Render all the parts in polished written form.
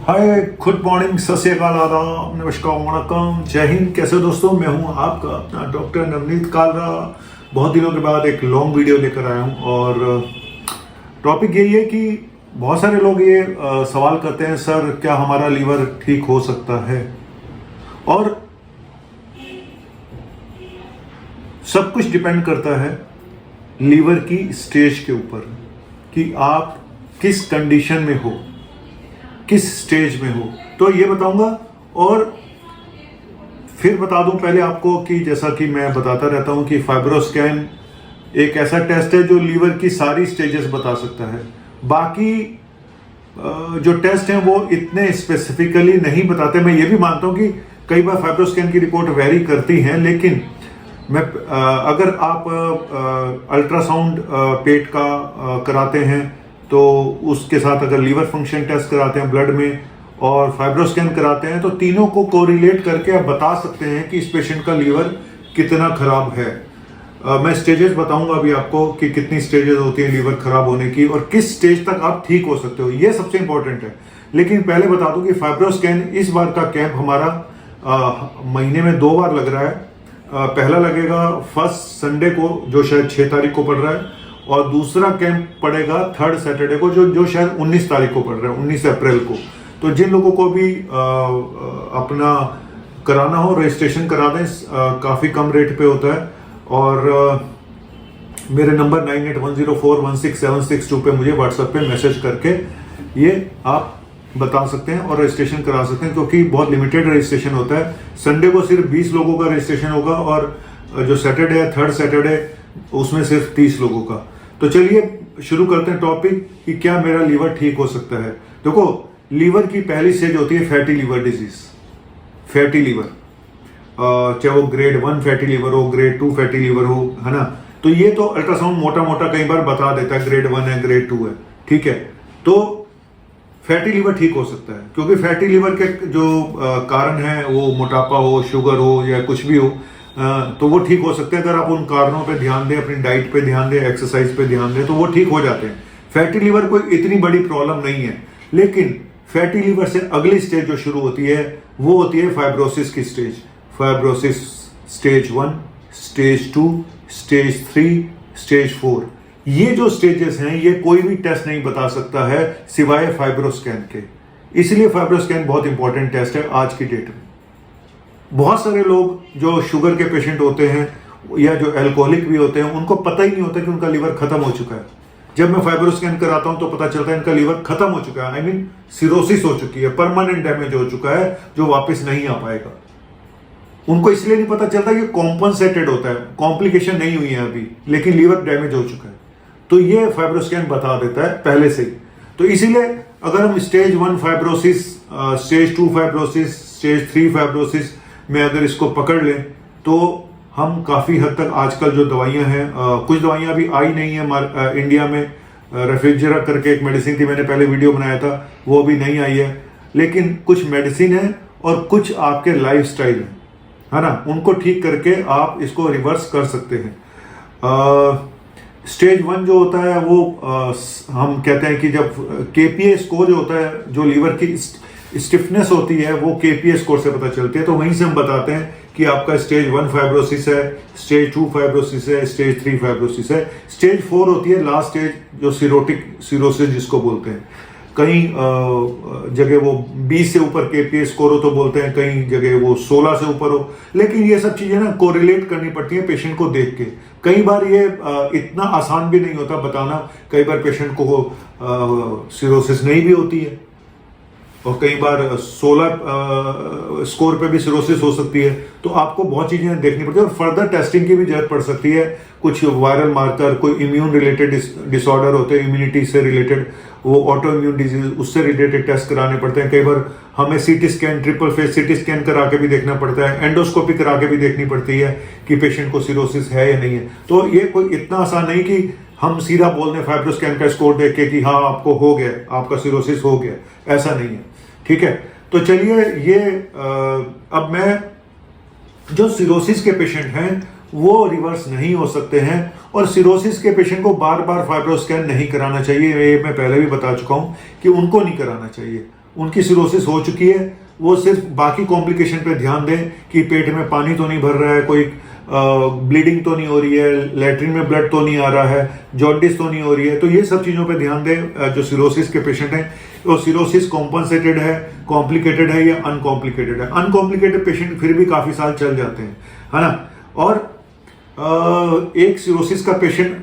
हाय, good morning, सत श्री अकाल, आदाब, नमस्कार, वणक्कम, जय हिंद। कैसे हो दोस्तों? मैं हूं आपका अपना डॉक्टर नवनीत कालरा। बहुत दिनों के बाद एक लॉन्ग वीडियो लेकर आया हूं और टॉपिक यही है कि बहुत सारे लोग ये सवाल करते हैं, सर क्या हमारा लीवर ठीक हो सकता है? और सब कुछ डिपेंड करता है लीवर की स्टेज के ऊपर कि आप किस कंडीशन में हो, किस स्टेज में हो। तो ये बताऊंगा और फिर बता दूं पहले आपको कि जैसा कि मैं बताता रहता हूं कि फाइब्रोस्कैन एक ऐसा टेस्ट है जो लीवर की सारी स्टेजेस बता सकता है। बाकी जो टेस्ट हैं वो इतने स्पेसिफिकली नहीं बताते। मैं ये भी मानता हूं कि कई बार फाइब्रोस्कैन की रिपोर्ट वेरी करती हैं, लेकिन मैं अगर आप अल्ट्रासाउंड पेट का कराते हैं तो उसके साथ अगर लीवर फंक्शन टेस्ट कराते हैं ब्लड में और फाइब्रोस्कैन कराते हैं तो तीनों को कोरिलेट करके आप बता सकते हैं कि इस पेशेंट का लीवर कितना खराब है। मैं स्टेजेस बताऊंगा अभी आपको कि कितनी स्टेजेस होती हैं लीवर खराब होने की और किस स्टेज तक आप ठीक हो सकते हो, ये सबसे इंपॉर्टेंट है। लेकिन पहले बता दूं कि फाइब्रोस्कैन इस बार का कैंप हमारा महीने में 2 बार लग रहा है। पहला लगेगा फर्स्ट संडे को जो शायद 6 तारीख को पड़ रहा है और दूसरा कैंप पड़ेगा थर्ड सैटरडे को जो शायद 19 तारीख को पड़ रहा है, 19 अप्रैल को। तो जिन लोगों को भी अपना कराना हो रजिस्ट्रेशन करा दें, काफ़ी कम रेट पे होता है। और मेरे नंबर 9810416762 पे मुझे व्हाट्सएप पे मैसेज करके ये आप बता सकते हैं और रजिस्ट्रेशन करा सकते हैं, क्योंकि बहुत लिमिटेड रजिस्ट्रेशन होता है। संडे को सिर्फ 20 लोगों का रजिस्ट्रेशन होगा और जो सैटरडे है थर्ड सैटरडे उसमें सिर्फ 30 लोगों का। तो चलिए शुरू करते हैं टॉपिक कि क्या मेरा लीवर ठीक हो सकता है। देखो, लीवर की पहली स्टेज होती है fatty liver disease. Fatty liver, चाहे वो ग्रेड 1 फैटी लीवर हो, ग्रेड 2 फैटी लीवर हो, है ना। तो ये तो अल्ट्रासाउंड मोटा मोटा कई बार बता देता है ग्रेड 1 है, ग्रेड 2 है, ठीक है। तो फैटी लीवर ठीक हो सकता है क्योंकि फैटी लीवर के जो कारण है, वो मोटापा हो, शुगर हो या कुछ भी हो, तो वो ठीक हो सकते हैं अगर आप उन कारणों पे ध्यान दें, अपनी डाइट पे ध्यान दें, एक्सरसाइज पे ध्यान दें, तो वो ठीक हो जाते हैं। फैटी लीवर कोई इतनी बड़ी प्रॉब्लम नहीं है। लेकिन फैटी लीवर से अगली स्टेज जो शुरू होती है वो होती है फाइब्रोसिस की stage. Fibrosis stage 1, stage 2, stage 3, stage 4। ये जो स्टेजेस हैं ये कोई भी टेस्ट नहीं बता सकता है सिवाय फाइब्रोस्कैन के। इसलिए फाइब्रोस्कैन बहुत इंपॉर्टेंट टेस्ट है आज की डेट में। बहुत सारे लोग जो शुगर के पेशेंट होते हैं या जो अल्कोहलिक भी होते हैं, उनको पता ही नहीं होता कि उनका लीवर खत्म हो चुका है। जब मैं फाइब्रोस्कैन कराता हूं तो पता चलता है इनका लीवर खत्म हो चुका है, आई मीन सिरोसिस हो चुकी है, परमानेंट डैमेज हो चुका है जो वापस नहीं आ पाएगा। उनको इसलिए नहीं पता चलता कि कॉम्पनसेटेड होता है, कॉम्प्लिकेशन नहीं हुई है अभी, लेकिन लीवर डैमेज हो चुका है। तो ये फाइब्रोस्कैन बता देता है पहले से ही। तो इसीलिए अगर हम stage 1 fibrosis, stage 2 fibrosis, stage 3 fibrosis में अगर इसको पकड़ लें तो हम काफ़ी हद तक आजकल जो दवाइयां हैं, कुछ दवाइयां अभी आई नहीं है इंडिया में। रेफ्रिजरा करके एक मेडिसिन थी, मैंने पहले वीडियो बनाया था, वो अभी नहीं आई है। लेकिन कुछ मेडिसिन है और कुछ आपके लाइफस्टाइल है ना, उनको ठीक करके आप इसको रिवर्स कर सकते हैं। स्टेज 1 जो होता है वो हम कहते हैं कि जब केपीए स्कोर जो होता है, जो लीवर की स्टिफनेस होती है, वो केपीए स्कोर से पता चलती है। तो वहीं से हम बताते हैं कि आपका स्टेज 1 फाइब्रोसिस है, स्टेज 2 फाइब्रोसिस है, स्टेज 3 फाइब्रोसिस है। स्टेज 4 होती है लास्ट स्टेज, जो सिरोसिस जिसको बोलते हैं। कहीं जगह वो 20 से ऊपर केपीए स्कोर हो तो बोलते हैं, कहीं जगह वो 16 से ऊपर हो। लेकिन ये सब चीजें ना कोरिलेट करनी पड़ती है पेशेंट को देख के। कई बार ये इतना आसान भी नहीं होता बताना। कई बार पेशेंट को सिरोसिस नहीं भी होती है और कई बार 16 स्कोर पे भी सिरोसिस हो सकती है। तो आपको बहुत चीजें देखनी पड़ती है और फर्दर टेस्टिंग की भी जरूरत पड़ सकती है। कुछ वायरल मार्कर, कोई इम्यून रिलेटेड डिसऑर्डर होते हैं, इम्यूनिटी से रिलेटेड, वो ऑटो इम्यून डिजीज, उससे रिलेटेड टेस्ट कराने पड़ते हैं। कई बार हमें CT scan, triple face CT scan करा के भी देखना पड़ता है, एंडोस्कोपी करा के भी देखनी पड़ती है कि पेशेंट को सिरोसिस है या नहीं है। तो ये कोई इतना आसान नहीं कि हम सीधा बोल दें फाइब्रोस्कैन का स्कोर देख के कि हाँ आपको हो गया, आपका सिरोसिस हो गया, ऐसा नहीं है, ठीक है। तो चलिए ये अब मैं जो सिरोसिस के पेशेंट हैं वो रिवर्स नहीं हो सकते हैं और सिरोसिस के पेशेंट को बार बार फाइब्रोस्कैन नहीं कराना चाहिए। ये मैं पहले भी बता चुका हूं कि उनको नहीं कराना चाहिए। उनकी सिरोसिस हो चुकी है, वो सिर्फ बाकी कॉम्प्लिकेशन पे ध्यान दें कि पेट में पानी तो नहीं भर रहा है, कोई ब्लीडिंग तो नहीं हो रही है, लैट्रिन में ब्लड तो नहीं आ रहा है, जॉन्डिस तो नहीं हो रही है। तो ये सब चीज़ों पे ध्यान दें जो सिरोसिस के पेशेंट हैं। तो सिरोसिस कॉम्पनसेटेड है, कॉम्प्लिकेटेड है या अनकॉम्प्लिकेटेड है। अनकॉम्प्लिकेटेड पेशेंट फिर भी काफ़ी साल चल जाते हैं, है ना। और एक सिरोसिस का पेशेंट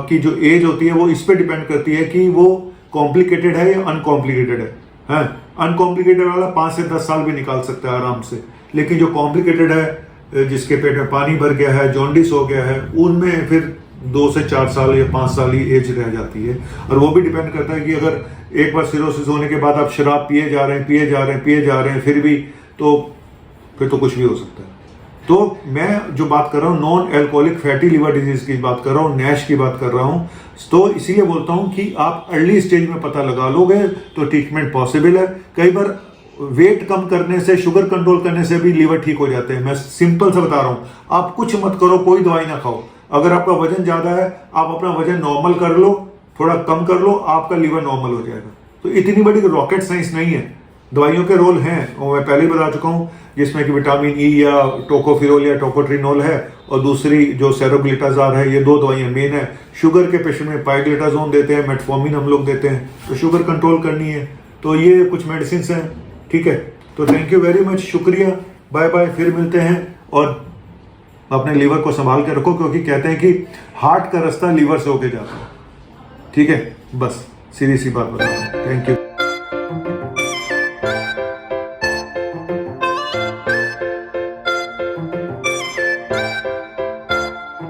की जो एज होती है वो इस पे डिपेंड करती है कि वो कॉम्प्लिकेटेड है या अनकॉम्प्लिकेटेड है। अनकॉम्प्लिकेटेड वाला 5 से 10 साल भी निकाल सकता है आराम से, लेकिन जो कॉम्प्लिकेटेड है, जिसके पेट में पानी भर गया है, जॉन्डिस हो गया है, उनमें फिर 2 से 4 साल या 5 साल ही एज रह जाती है। और वो भी डिपेंड करता है कि अगर एक बार सिरोसिस होने के बाद आप शराब पिए जा रहे हैं फिर भी, तो फिर तो कुछ भी हो सकता है। तो मैं जो बात कर रहा हूँ non alcoholic fatty liver disease की बात कर रहा हूँ, नैश की बात कर रहा हूँ। तो इसीलिए बोलता हूँ कि आप अर्ली स्टेज में पता लगा लोगे तो ट्रीटमेंट पॉसिबल है। कई बार वेट कम करने से, शुगर कंट्रोल करने से भी लीवर ठीक हो जाते हैं। मैं सिंपल सा बता रहा हूँ, आप कुछ मत करो, कोई दवाई ना खाओ। अगर आपका वजन ज्यादा है, आप अपना वजन नॉर्मल कर लो, थोड़ा कम कर लो, आपका लीवर नॉर्मल हो जाएगा। तो इतनी बड़ी रॉकेट साइंस नहीं है। दवाइयों के रोल हैं, और मैं पहले ही बता चुका हूँ, जिसमें कि विटामिन ई या टोकोफिरोल या टोकोट्रिनोल है, और दूसरी जो सेरोग्लिटाजार है, ये 2 दवाइयां मेन है। शुगर के पेशेंट में पाइग्लिटाजोन देते हैं, मेटफॉर्मिन हम लोग देते हैं, तो शुगर कंट्रोल करनी है। तो ये कुछ मेडिसिन हैं, ठीक है। तो थैंक यू वेरी मच, शुक्रिया, बाय बाय, फिर मिलते हैं। और अपने लीवर को संभाल के रखो, क्योंकि कहते हैं कि हार्ट का रास्ता लीवर से होके जाता है, ठीक है। बस सीधी सी बात बता रहा हूँ। Thank you.